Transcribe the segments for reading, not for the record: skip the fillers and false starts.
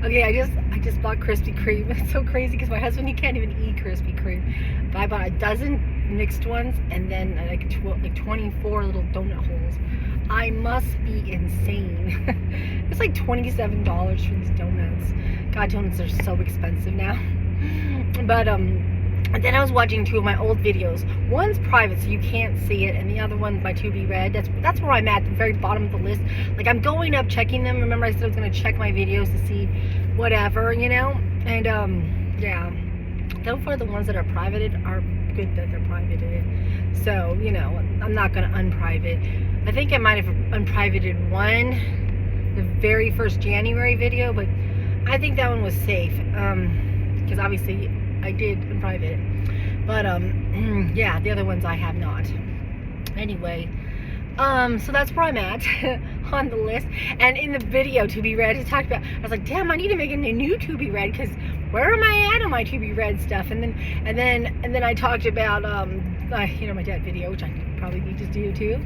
Okay, I just bought Krispy Kreme. It's so crazy because my husband, he can't even eat Krispy Kreme. But I bought a dozen mixed ones and then like 24 little donut holes. I must be insane. It's like $27 for these donuts. God, donuts are so expensive now. But and then I was watching two of my old videos. One's private, so you can't see it, and the other one's by To Be Read. That's where I'm at the very bottom of the list. Like, I'm going up, checking them. Remember, I said I was gonna check my videos to see whatever, you know. And yeah. So far, the ones that are privated are good that they're privated. So, you know, I'm not gonna unprivate. I think I might have unprivated one, the very first January video, but I think that one was safe. Because obviously I did in private, but yeah, the other ones I have not. Anyway, so that's where I'm at on the list. And in the video To Be Read, I talked about, I was like, damn, I need to make a new To Be Read, because where am I at on my To Be Read stuff? And then I talked about you know, my dad video, which I probably need to do too.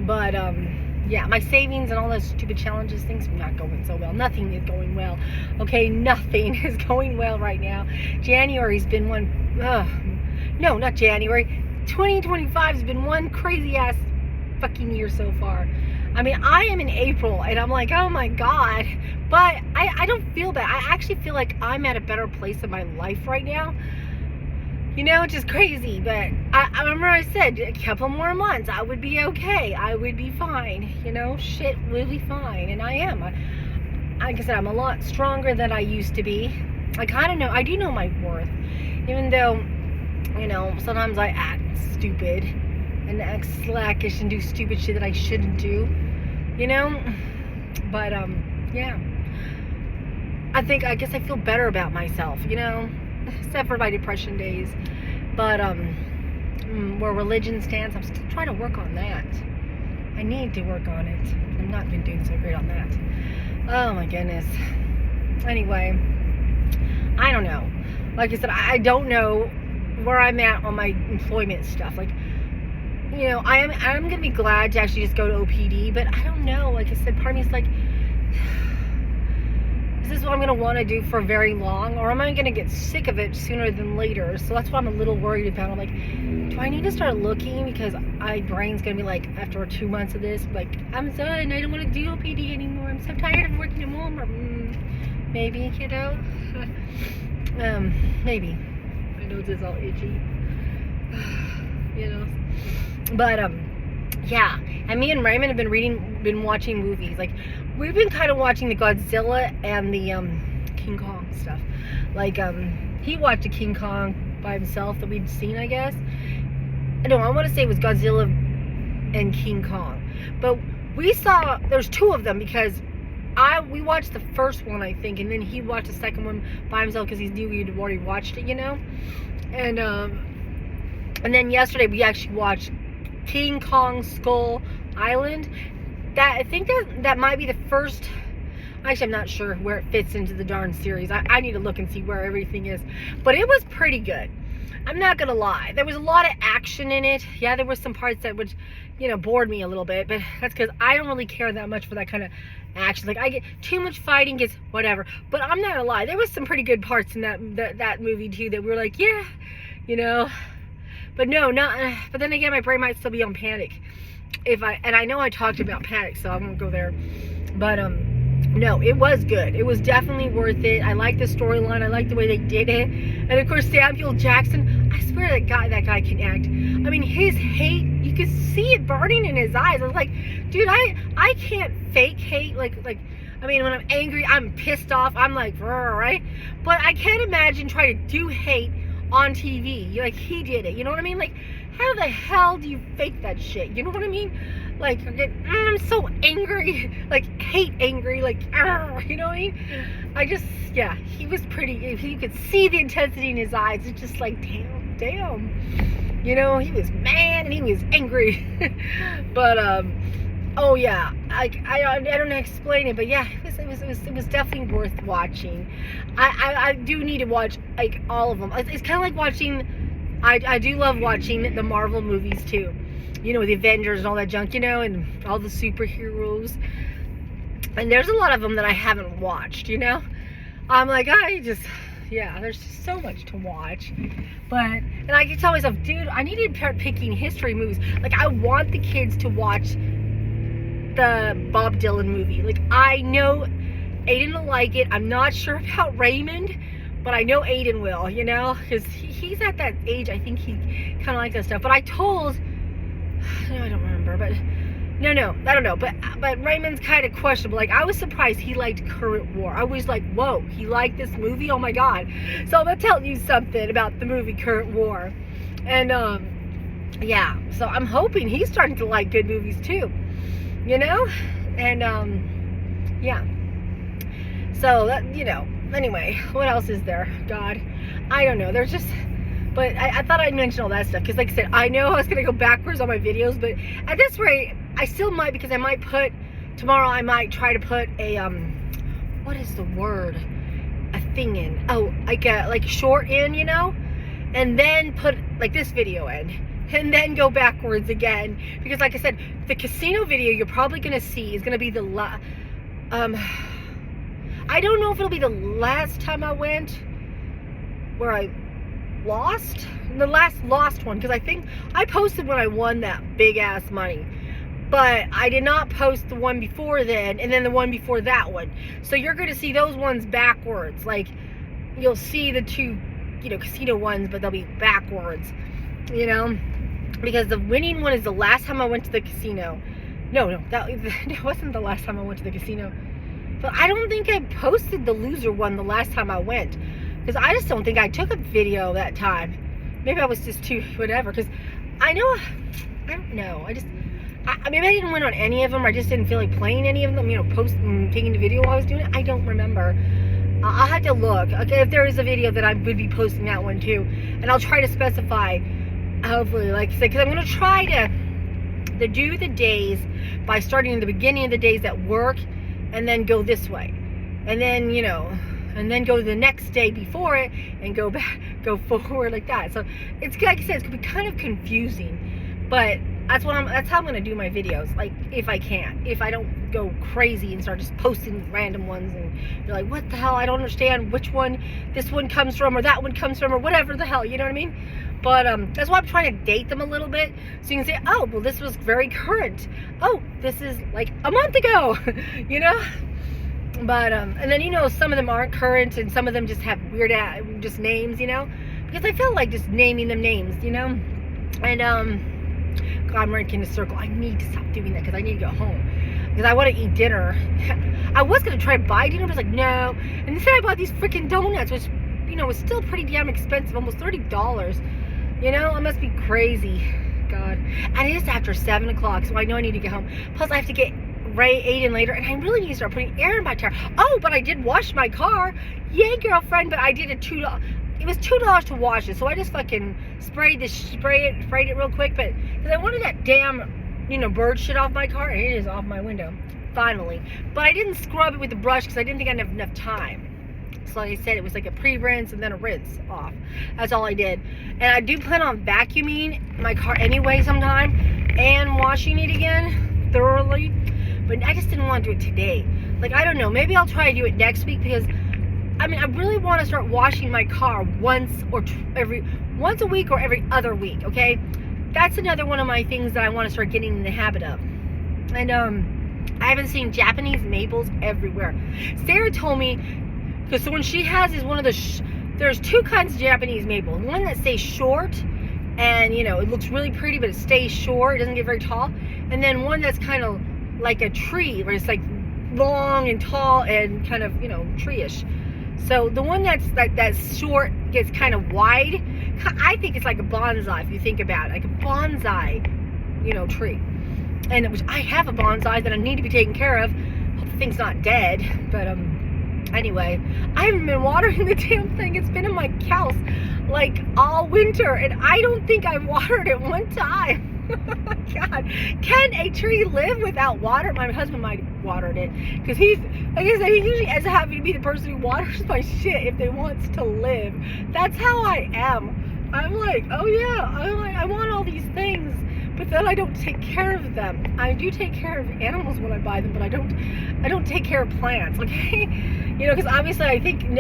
But yeah, my savings and all those stupid challenges, things are not going so well. Nothing is going well. Okay, nothing is going well right now. January's been one, no, not January. 2025 has been one crazy ass fucking year so far. I mean, I am in April and I'm like, oh my God. But I don't feel bad. I actually feel like I'm at a better place in my life right now. You know, it's just crazy, but I remember I said a couple more months, I would be okay. I would be fine. You know, shit will be fine, and I am. Like I said, I'm a lot stronger than I used to be. I kind of know, I do know my worth, even though, you know, sometimes I act stupid and act slackish and do stupid shit that I shouldn't do, you know. But yeah, I guess I feel better about myself, you know. Except for my depression days. But where religion stands, I'm still trying to work on that. I need to work on it. I've not been doing so great on that. Oh my goodness. Anyway, I don't know. Like I said, I don't know where I'm at on my employment stuff. Like, you know, I'm gonna be glad to actually just go to OPD, but I don't know. Like I said, part of me is like, is this what I'm going to want to do for very long, or am I going to get sick of it sooner than later? So that's what I'm a little worried about. I'm like, do I need to start looking, because my brain's going to be like, after 2 months of this, like, I'm done, I don't want to do OPD anymore, I'm so tired of working at Walmart. Maybe, you know. Maybe. My nose is all itchy. You know. But yeah, and me and Raymond have been watching movies. Like, we've been kind of watching the Godzilla and the King Kong stuff. Like, he watched a King Kong by himself that we'd seen, I guess. No, I want to say it was Godzilla and King Kong. But we saw, there's two of them, because we watched the first one, I think, and then he watched the second one by himself because he knew we'd already watched it, you know. And then yesterday we actually watched King Kong Skull Island. I think that might be the first. Actually, I'm not sure where it fits into the darn series. I need to look and see where everything is. But it was pretty good. I'm not gonna lie. There was a lot of action in it. Yeah, there were some parts that would, you know, bored me a little bit. But that's because I don't really care that much for that kind of action. Like, I get too much fighting, gets whatever. But I'm not gonna lie. There was some pretty good parts in that movie too that we were like, yeah, you know. But no, not. But then again, my brain might still be on Panic. And I know I talked about Panic, so I won't go there. But no, it was good. It was definitely worth it. I like the storyline. I like the way they did it. And of course, Samuel Jackson. I swear that guy can act. I mean, his hate, you could see it burning in his eyes. I was like, dude, I can't fake hate. Like. I mean, when I'm angry, I'm pissed off. I'm like, right? But I can't imagine trying to do hate on TV. Like, he did it. You know what I mean? Like, how the hell do you fake that shit? You know what I mean? Like, I'm so angry. Like, hate angry. Like, you know what I mean? Yeah, he was pretty. You could see the intensity in his eyes. It's just like, damn. You know, he was mad and he was angry. But, oh yeah, I don't know how to explain it, but yeah, it was definitely worth watching. I do need to watch, like, all of them. It's kind of like watching. I do love watching the Marvel movies too. You know, the Avengers and all that junk, you know, and all the superheroes. And there's a lot of them that I haven't watched, you know. I'm like, yeah, there's just so much to watch. And I can tell myself, dude, I need to start picking history movies. Like, I want the kids to watch the Bob Dylan movie. Like, I know Aiden will like it. I'm not sure about Raymond, but I know Aiden will, you know, because he's at that age. I think he kind of likes that stuff. But I told, no, I don't remember, but no, I don't know. But Raymond's kind of questionable. Like, I was surprised he liked Current War. I was like, whoa, he liked this movie? Oh my God. So I'm gonna tell you something about the movie Current War. And yeah, so I'm hoping he's starting to like good movies too, you know. And yeah, so that, you know, anyway, what else is there? God, I don't know. There's just, but I thought I'd mention all that stuff because, like I said, I know I was gonna go backwards on my videos, but at this rate I still might, because I might put, tomorrow I might try to put a, what is the word? A thing in. Oh, like a short in, you know? And then put like this video in. And then go backwards again. Because like I said, the casino video you're probably going to see is going to be the I don't know if it'll be the last time I went where I lost. The last lost one. Because I think I posted when I won that big ass money. But I did not post the one before then, and then the one before that one. So you're going to see those ones backwards. Like, you'll see the two, you know, casino ones, but they'll be backwards, you know? Because the winning one is the last time I went to the casino. No, that wasn't the last time I went to the casino. But I don't think I posted the loser one the last time I went. Because I just don't think I took a video that time. Maybe I was just too whatever. Because I don't know. Maybe I didn't win on any of them, or I just didn't feel like playing any of them, you know, taking the video while I was doing it. I don't remember. I'll have to look. Okay, if there is a video, that I would be posting that one too. And I'll try to specify, hopefully, like I said, because I'm going to try to do the days by starting in the beginning of the days that work, and then go this way. And then, you know, and then go the next day before it, and go back, go forward like that. So it's, like I said, it's going to be kind of confusing. But that's how I'm going to do my videos, like, if I can. If I don't go crazy and start just posting random ones and you're like, what the hell, I don't understand which one this one comes from or that one comes from or whatever the hell, you know what I mean? But that's why I'm trying to date them a little bit, so you can say, oh, well, this was very current. Oh, this is like a month ago, you know? But, and then, you know, some of them aren't current and some of them just have weird just names, you know? Because I feel like just naming them names, you know? And, God, I'm making a circle. I need to stop doing that because I need to go home. Because I want to eat dinner. I was going to try to buy dinner, but I was like, no. And instead I bought these freaking donuts, which, you know, was still pretty damn expensive. Almost $30. You know, I must be crazy. God. And it is after 7 o'clock, so I know I need to get home. Plus, I have to get Aiden later, and I really need to start putting air in my tire. Oh, but I did wash my car. Yay, girlfriend. But I did a $2. It was $2 to wash it, so I just fucking sprayed it real quick. But because I wanted that damn, you know, bird shit off my car, and it is off my window finally. But I didn't scrub it with the brush because I didn't think I'd have enough time. So like I said, it was like a pre-rinse and then a rinse off. That's all I did. And I do plan on vacuuming my car anyway sometime and washing it again thoroughly. But I just didn't want to do it today. Like, I don't know. Maybe I'll try to do it next week because, I mean, I really want to start washing my car once a week or every other week, okay? That's another one of my things that I want to start getting in the habit of. And I haven't seen Japanese maples everywhere. Sarah told me, because the one she has is one of the, there's two kinds of Japanese maple. One that stays short and, you know, it looks really pretty, but it stays short. It doesn't get very tall. And then one that's kind of like a tree, where it's like long and tall and kind of, you know, tree-ish. So the one that's short gets kind of wide. I think it's like a bonsai if you think about it, like a bonsai, you know, tree. And which I have a bonsai that I need to be taken care of. Hope the thing's not dead. But anyway, I haven't been watering the damn thing. It's been in my house like all winter, and I don't think I've watered it one time. God, can a tree live without water? My husband might have watered it because he's, like I said, he usually ends up having to be the person who waters my shit if they wants to live. That's how I am. I'm like, oh yeah, I want all these things, but then I don't take care of them. I do take care of animals when I buy them, but I don't take care of plants, okay? You know, because obviously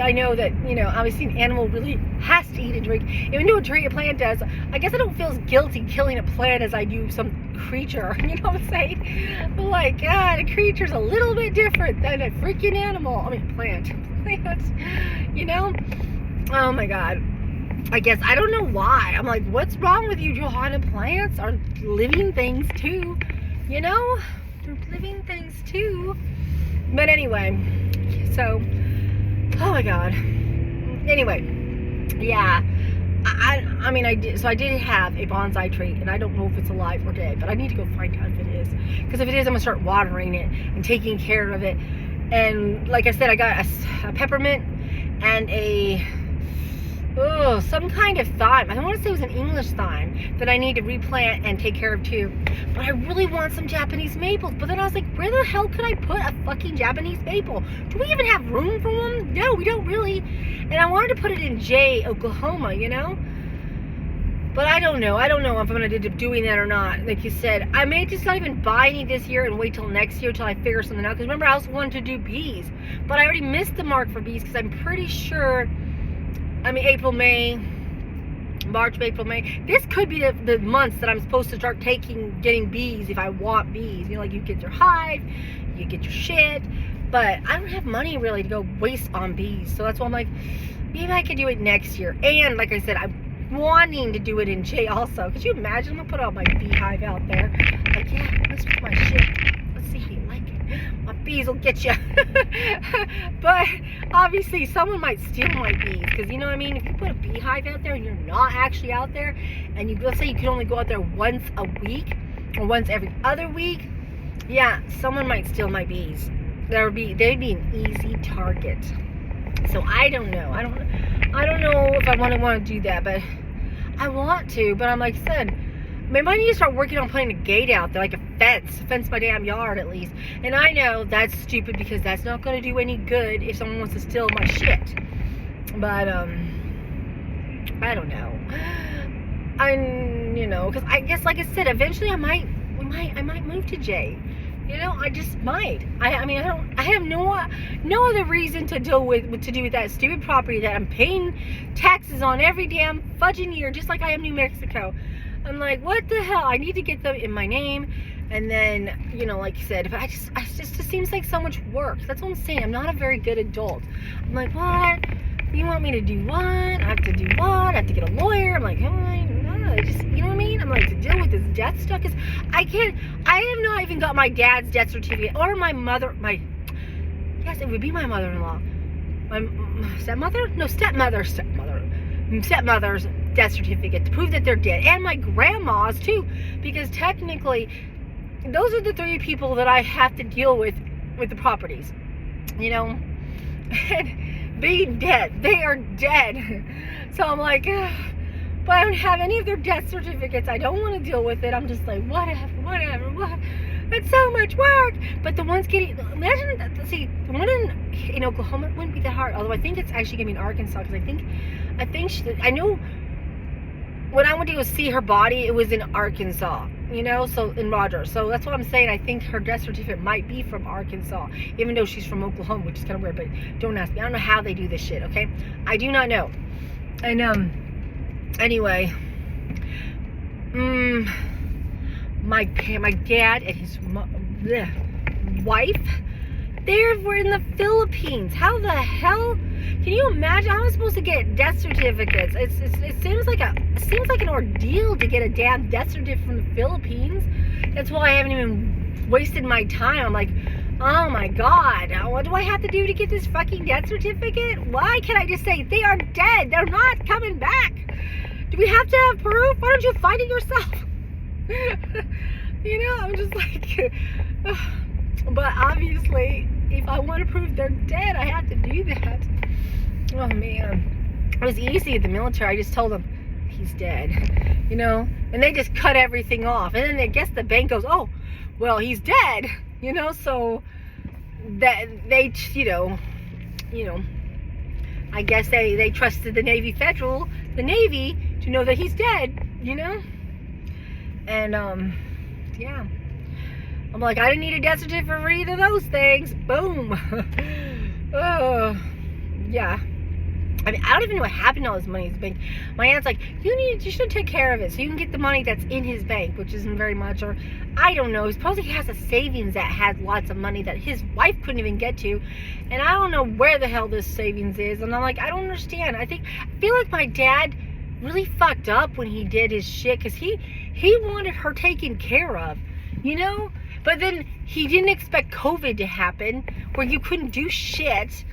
I know that, you know, obviously an animal really has to eat and drink. Even though a plant does, I guess I don't feel as guilty killing a plant as I do some creature. You know what I'm saying? But like, God, a creature's a little bit different than a freaking animal. I mean, plant. You know? Oh my God. I guess, I don't know why. I'm like, what's wrong with you, Johanna? Plants are living things too. You know? They're living things too. But anyway, so, oh my God. Anyway, yeah. I mean, I did have a bonsai tree, and I don't know if it's alive or dead, but I need to go find out if it is. Because if it is, I'm going to start watering it and taking care of it. And like I said, I got a peppermint and some kind of thyme. I want to say it was an English thyme that I need to replant and take care of too. But I really want some Japanese maples. But then I was like, where the hell could I put a fucking Japanese maple? Do we even have room for them? No, we don't really. And I wanted to put it in Jay, Oklahoma, you know? But I don't know. I don't know if I'm going to end up doing that or not. Like you said, I may just not even buy any this year and wait till next year till I figure something out. Because remember, I also wanted to do bees. But I already missed the mark for bees because I'm pretty sure, I mean, April, May, March, April, May. This could be the months that I'm supposed to start getting bees if I want bees. You know, like you get your hive, you get your shit. But I don't have money really to go waste on bees. So that's why I'm like, maybe I could do it next year. And like I said, I'm wanting to do it in Jay also. Could you imagine? I'm going to put all my beehive out there. Like, yeah, let's put my shit. Let's see how you like it. My bees will get you. But obviously someone might steal my bees, because you know what I mean, if you put a beehive out there and you're not actually out there, and you, let's say you can only go out there once a week or once every other week, yeah, someone might steal my bees. They'd be an easy target. So I don't know. I don't know if I want to do that, but I want to. But I'm like I said, maybe I need to start working on putting a gate out there, like a fence my damn yard at least. And I know that's stupid because that's not going to do any good if someone wants to steal my shit. But I don't know. You know, because I guess, like I said, eventually I might move to Jay. You know, I just might. I mean, I have no other reason to do with that stupid property that I'm paying taxes on every damn fudging year, just like I am New Mexico. I'm like, what the hell? I need to get them in my name. And then, you know, like you said, it just seems like so much work. That's what I'm saying. I'm not a very good adult. I'm like, what? You want me to do what? I have to do what? I have to get a lawyer. I'm like, oh, no, just, you know what I mean? I'm like, to deal with this death stuff, because I have not even got my dad's death certificate, or my mother, yes, it would be my mother-in-law. My stepmother? No, stepmother's death certificate to prove that they're dead. And my grandma's too, because technically, those are the three people that I have to deal with the properties, you know? And being dead, they are dead. So I'm like, ugh. But I don't have any of their death certificates. I don't want to deal with it. I'm just like, whatever. It's so much work. But the ones imagine that, see, the one in Oklahoma wouldn't be that hard. Although I think it's actually going to be in Arkansas, because I know when I went to go see her body, it was in Arkansas, you know, so in Rogers. So that's what I'm saying. I think her death certificate might be from Arkansas, even though she's from Oklahoma, which is kind of weird, but don't ask me. I don't know how they do this shit, okay? I do not know. And, anyway, my dad and his wife, they were in the Philippines. How the hell? Can you imagine? How am I supposed to get death certificates? It seems like an ordeal to get a damn death certificate from the Philippines. That's why I haven't even wasted my time. I'm like, oh my God, what do I have to do to get this fucking death certificate? Why can't I just say they are dead? They're not coming back. Do we have to have proof? Why don't you find it yourself? You know, I'm just like, but obviously, if I want to prove they're dead, I have to do that. Oh man, it was easy at the military. I just told them he's dead, you know, and they just cut everything off. And then I guess the bank goes, oh, well, he's dead, you know. So that they, you know, I guess they trusted the Navy to know that he's dead, you know. And yeah, I'm like, I didn't need a death certificate for either of those things. Boom. Oh, yeah. I mean, I don't even know what happened to all his money in his bank. My aunt's like, you should take care of it so you can get the money that's in his bank, which isn't very much, or I don't know. Suppose he has a savings that has lots of money that his wife couldn't even get to, and I don't know where the hell this savings is. And I'm like, I don't understand. I feel like my dad really fucked up when he did his shit, because he wanted her taken care of, you know? But then he didn't expect COVID to happen, where you couldn't do shit,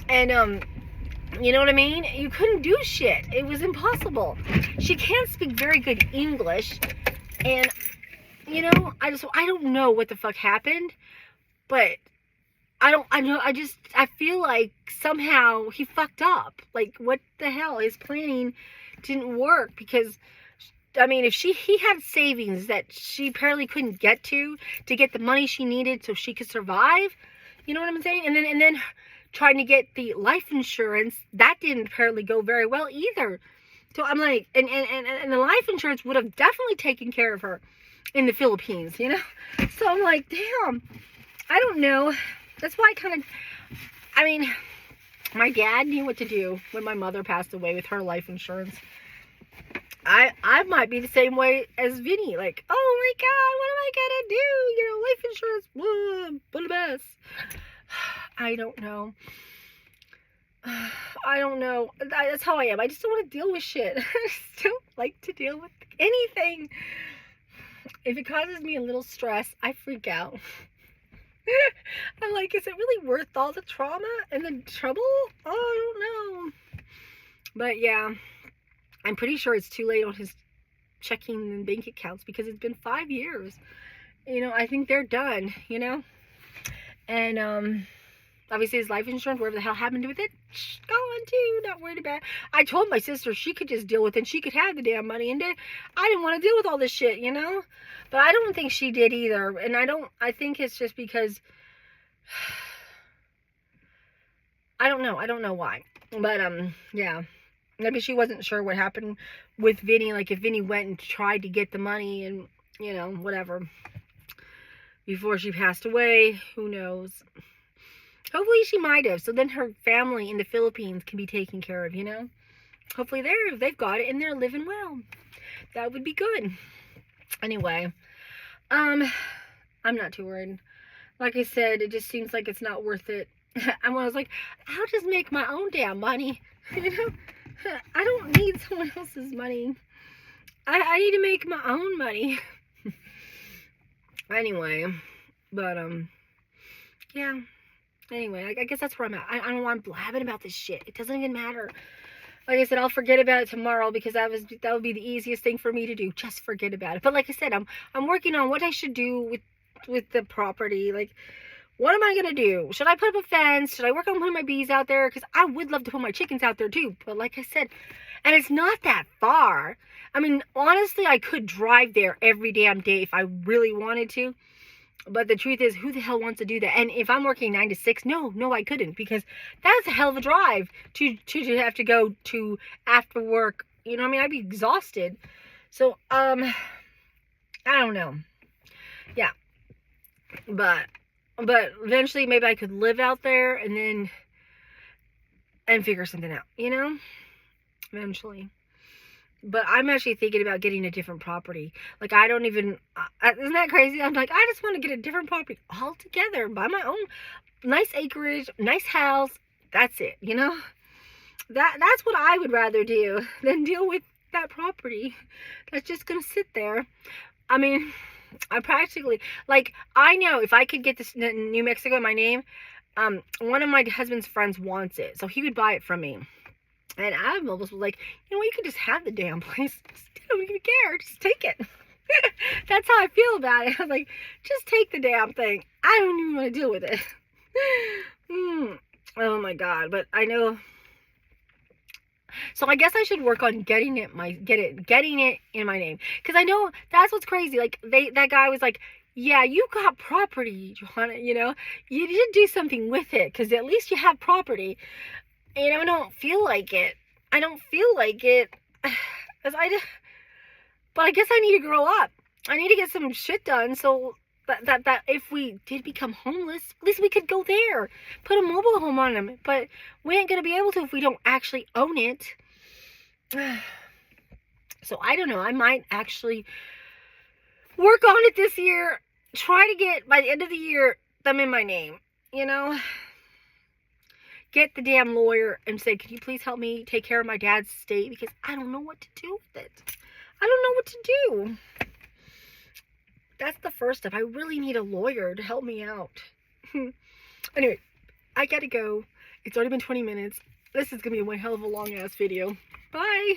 and you know what I mean? You couldn't do shit. It was impossible. She can't speak very good English. And, you know, I don't know what the fuck happened. But I feel like somehow he fucked up. Like, what the hell? His planning didn't work because, I mean, if he had savings that she apparently couldn't get to get the money she needed so she could survive. You know what I'm saying? And then trying to get the life insurance, that didn't apparently go very well either. So I'm like, and the life insurance would have definitely taken care of her in the Philippines, you know? So I'm like, damn, I don't know. That's why I mean, my dad knew what to do when my mother passed away with her life insurance. I might be the same way as Vinny, like, oh my God, what am I gonna do? You know, life insurance, whoa, what a mess. I don't know. I don't know. That's how I am. I just don't want to deal with shit. I just don't like to deal with anything. If it causes me a little stress, I freak out. I'm like, is it really worth all the trauma and the trouble? Oh, I don't know. But yeah, I'm pretty sure it's too late on his checking and bank accounts because it's been 5 years. You know, I think they're done, you know? And, obviously his life insurance, whatever the hell happened with it, gone too, not worried about it. I told my sister she could just deal with it and she could have the damn money, and I didn't want to deal with all this shit, you know? But I don't think she did either, and I think it's just because, I don't know why. But, yeah. Maybe she wasn't sure what happened with Vinny, like if Vinny went and tried to get the money and, you know, whatever, before she passed away, who knows? Hopefully she might have. So then her family in the Philippines can be taken care of, you know? Hopefully they've got it and they're living well. That would be good. Anyway, I'm not too worried. Like I said, it just seems like it's not worth it. I was like, I'll just make my own damn money. You know? I don't need someone else's money. I need to make my own money. Anyway, but, yeah. Anyway, I guess that's where I'm at. I don't want to blabbing about this shit. It doesn't even matter. Like I said, I'll forget about it tomorrow because that would be the easiest thing for me to do. Just forget about it. But like I said, I'm working on what I should do with the property. Like, what am I gonna do? Should I put up a fence? Should I work on putting my bees out there? Because I would love to put my chickens out there too. But like I said, and it's not that far. I mean, honestly, I could drive there every damn day if I really wanted to. But the truth is, who the hell wants to do that? And if I'm working 9 to 6, no, I couldn't, because that's a hell of a drive to have to go to after work. You know what I mean? I'd be exhausted. So, I don't know. Yeah. But eventually maybe I could live out there and figure something out, you know? Eventually. But I'm actually thinking about getting a different property. Like, I don't even, isn't that crazy? I'm like, I just want to get a different property altogether, buy my own nice acreage, nice house. That's it, you know? That's what I would rather do than deal with that property that's just going to sit there. I mean, I practically, like, I know if I could get this New Mexico in my name, one of my husband's friends wants it, so he would buy it from me. And I'm almost like, you know what, you can just have the damn place. I don't even care. Just take it. That's how I feel about it. I'm like, just take the damn thing. I don't even want to deal with it. Oh my God. But I know. So I guess I should work on getting it in my name. Because I know that's what's crazy. Like, that guy was like, yeah, you got property, Johanna, you know. You should do something with it, because at least you have property. And I don't feel like it. I don't feel like it. But I guess I need to grow up. I need to get some shit done so that if we did become homeless, at least we could go there, put a mobile home on them. But we ain't gonna be able to if we don't actually own it. So I don't know. I might actually work on it this year. Try to get, by the end of the year, them in my name. You know? Get the damn lawyer and say, can you please help me take care of my dad's estate? Because I don't know what to do with it. I don't know what to do. That's the first step. I really need a lawyer to help me out. Anyway, I gotta go. It's already been 20 minutes. This is gonna be one hell of a long ass video. Bye.